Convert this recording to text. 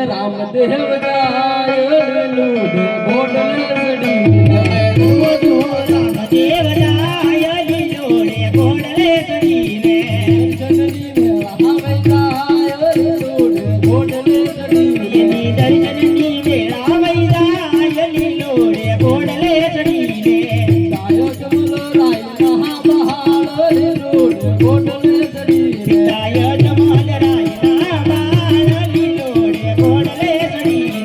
રામદેવ જાય લૂડ ગોડલ સડી રામદેવ જાય લીલોડે ગોડલે સડીને જનની આવે જાય લૂડ ગોડલે સડી એની દર્શનની વેળા વઈ જાય લીલોડે ગોડલે સડીને ગાયો જમલો રાય મહાબહાળ લૂડ ગોડલે સડી ગાયો જમલ રાય મહાબહાળ લીલોડે ગોડલે રામદેવ